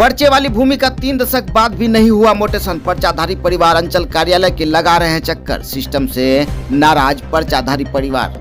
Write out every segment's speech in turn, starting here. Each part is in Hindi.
पर्चे वाली भूमि का 3 दशक बाद भी नहीं हुआ मोटेशन। पर्चाधारी परिवार अंचल कार्यालय के लगा रहे हैं चक्कर। सिस्टम से नाराज पर्चाधारी परिवार।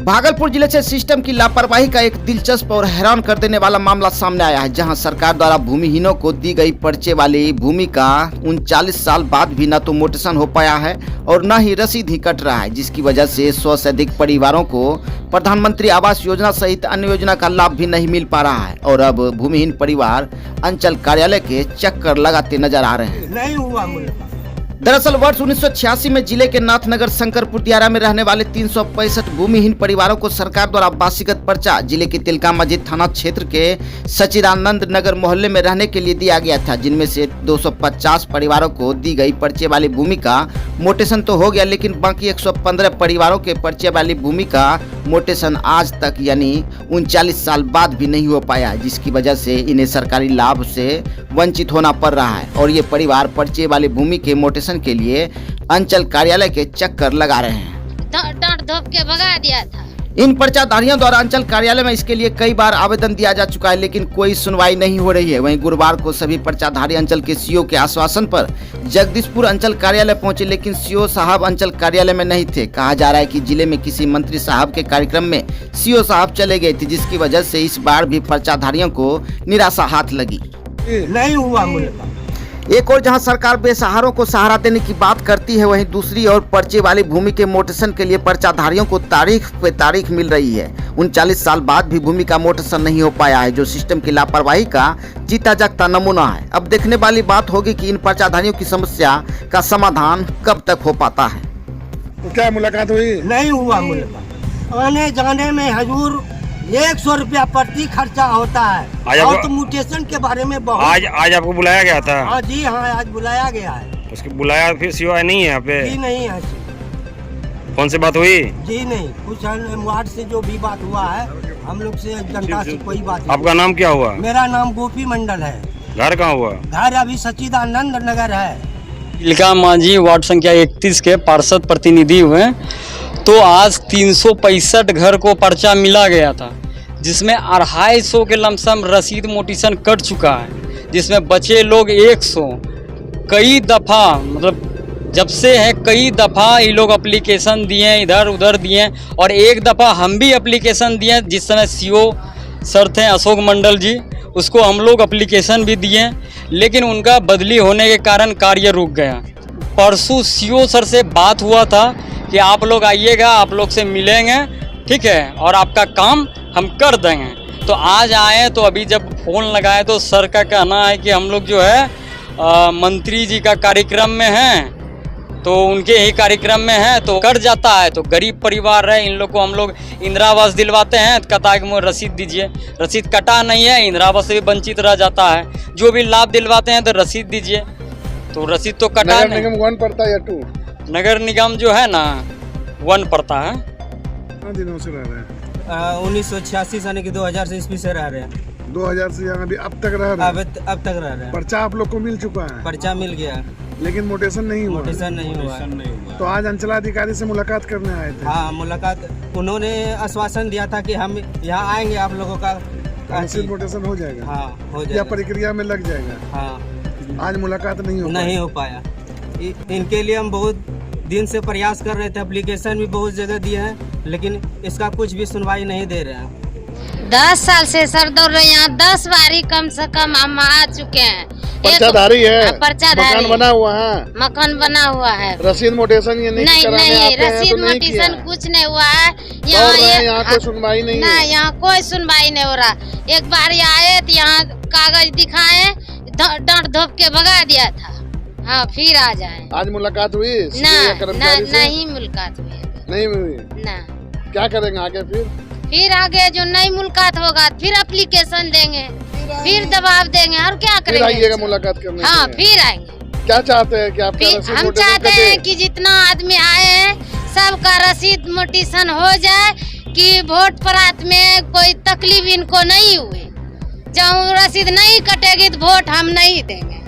भागलपुर जिले से सिस्टम की लापरवाही का एक दिलचस्प और हैरान कर देने वाला मामला सामने आया है, जहां सरकार द्वारा भूमिहीनों को दी गई पर्चे वाली भूमि का 39 साल बाद भी न तो मोटेशन हो पाया है और न ही रसीद ही कट रहा है, जिसकी वजह से 100 से अधिक परिवारों को प्रधानमंत्री आवास योजना सहित अन्य योजना का लाभ भी नहीं मिल पा रहा है और अब भूमिहीन परिवार अंचल कार्यालय के चक्कर लगाते नजर आ रहे हैं। नहीं हुआ। दरअसल वर्ष 1986 में जिले के नाथनगर शंकरपुर दियारा में रहने वाले 365 भूमिहीन परिवारों को सरकार द्वारा वार्षिक पर्चा जिले के तिलका मस्जिद थाना क्षेत्र के सचिदानंद नगर मोहल्ले में रहने के लिए दिया गया था, जिनमें से 250 परिवारों को दी गई पर्चे वाली भूमि का मोटेशन तो हो गया, लेकिन बाकी 115 परिवारों के पर्चे वाली भूमि का मोटेशन आज तक यानी 39 साल बाद भी नहीं हो पाया, जिसकी वजह से इन्हें सरकारी लाभ से वंचित होना पड़ रहा है और ये परिवार पर्चे वाली भूमि के मोटेशन के लिए अंचल कार्यालय के चक्कर लगा रहे हैं। डांट धोप के भगा दिया था। इन पर्चाधारियों द्वारा अंचल कार्यालय में इसके लिए कई बार आवेदन दिया जा चुका है, लेकिन कोई सुनवाई नहीं हो रही है। वहीं गुरुवार को सभी पर्चाधारी अंचल के सीओ के आश्वासन पर जगदीशपुर अंचल कार्यालय पहुंचे, लेकिन सीओ साहब अंचल कार्यालय में नहीं थे। कहा जा रहा है कि जिले में किसी मंत्री साहब के कार्यक्रम में सीओ साहब चले गए थे, जिसकी वजह से इस बार भी पर्चाधारियों को निराशा हाथ लगी। नहीं हुआ मुल्क। एक और जहां सरकार बेसहारों को सहारा देने की बात करती है, वहीं दूसरी ओर पर्चे वाली भूमि के मोटेशन के लिए पर्चाधारियों को तारीख पे तारीख मिल रही है। 39 साल बाद भी भूमि का मोटेशन नहीं हो पाया है, जो सिस्टम की लापरवाही का जीता जागता नमूना है। अब देखने वाली बात होगी कि इन पर्चाधारियों की समस्या का समाधान कब तक हो पाता है। तो क्या मुलाकात हुई? नहीं हुआ मुल्क। आने जाने में हजूर 100 रुपया प्रति खर्चा होता है और तो म्यूटेशन के बारे में बहुत। आज आपको बुलाया गया था? हाँ जी हाँ, आज बुलाया गया है। उसके बुलाया फिर सीओ नहीं है यहाँ पे? जी नहीं है। कौन से बात हुई? जी नहीं, कुछ वार्ड से जो भी बात हुआ है, हम लोग से जनता से कोई बात नहीं। आपका नाम क्या हुआ? मेरा नाम गोपी मंडल है। घर कहाँ हुआ? घर अभी सचिदानंद नगर है। तिलका मांझी वार्ड संख्या 31 के पार्षद प्रतिनिधि हुए, तो आज 365 घर को पर्चा मिला गया था, जिसमें 250 के लमसम रसीद मोटेशन कट चुका है, जिसमें बचे लोग 100 कई दफ़ा मतलब जब से है कई दफ़ा ये लोग एप्लीकेशन दिए, इधर उधर दिए और एक दफ़ा हम भी एप्लीकेशन दिए। जिस समय सीओ सर थे अशोक मंडल जी, उसको हम लोग एप्लीकेशन भी दिए, लेकिन उनका बदली होने के कारण कार्य रुक गया। परसों सीओ सर से बात हुआ था कि आप लोग आइएगा, आप लोग से मिलेंगे, ठीक है, और आपका काम हम कर देंगे। तो आज आए तो अभी जब फ़ोन लगाए तो सर का कहना है कि हम लोग जो है मंत्री जी का कार्यक्रम में हैं, तो उनके ही कार्यक्रम में हैं तो कट जाता है। तो गरीब परिवार है, इन लोग को हम लोग इंदिरा आवास दिलवाते हैं तो कहता है कि मुझे रसीद दीजिए, रसीद कटा नहीं है, इंदिरा आवास से भी वंचित रह जाता है। जो भी लाभ दिलवाते हैं तो रसीद दीजिए, तो रसीद तो कटा नहीं। नगर निगम 1 पड़ता है या 2? नगर निगम जो है ना 1 पड़ता है। कितना दिनों से रह रहे हैं? 1986 से 2000 से ईस्वी से रह रहे हैं। 2000 से यहाँ भी अब तक रह रहे हैं? अब तक रह रहे हैं। पर्चा आप लोग को मिल चुका है? पर्चा मिल गया, लेकिन मोटेशन नहीं हुआ? मोटेशन नहीं हुआ। तो आज अंचलाधिकारी से मुलाकात करने आए थे? हाँ, मुलाकात। उन्होंने आश्वासन दिया था कि हम यहाँ आएंगे, आप लोगों का मोटेशन हो जाएगा। हाँ, हो जाएगा, या प्रक्रिया में लग जाएगा। हाँ, आज मुलाकात नहीं हो पाया। इनके लिए हम बहुत दिन से प्रयास कर रहे थे, एप्लीकेशन भी बहुत जगह दिए हैं, लेकिन इसका कुछ भी सुनवाई नहीं दे रहे हैं। 10 साल से सर दौड़ रहे हैं, यहाँ 10 बारी कम से कम हम आ चुके हैं। पर्चाधारी है? पर्चाधारी मकान बना हुआ है? मकान बना हुआ है। रसीद मोटेशन ये नहीं रसीद मोटेशन कुछ नहीं हुआ है। यहाँ कोई सुनवाई नहीं है? यहाँ कोई सुनवाई नहीं हो रहा। एक बार आए तो यहाँ कागज दिखाए, डांट धोप के भगा दिया था। हाँ, फिर आ जाए। आज मुलाकात हुई? नहीं मुलाकात हुई। नहीं हुई ना। क्या करेंगे आगे? फिर आगे जो नहीं मुलाकात होगा फिर एप्लीकेशन देंगे, फिर दबाव देंगे और क्या करेंगे? फिर आइएगा मुलाकात करने? हाँ, फिर आएंगे। क्या चाहते हैं कि आपका रसीद हम चाहते हैं कि जितना आदमी आए हैं सबका रसीद मोटेशन हो जाए, कि वोट परात में कोई तकलीफ इनको नहीं हुए। जब रसीद नहीं कटेगी तो वोट हम नहीं देंगे।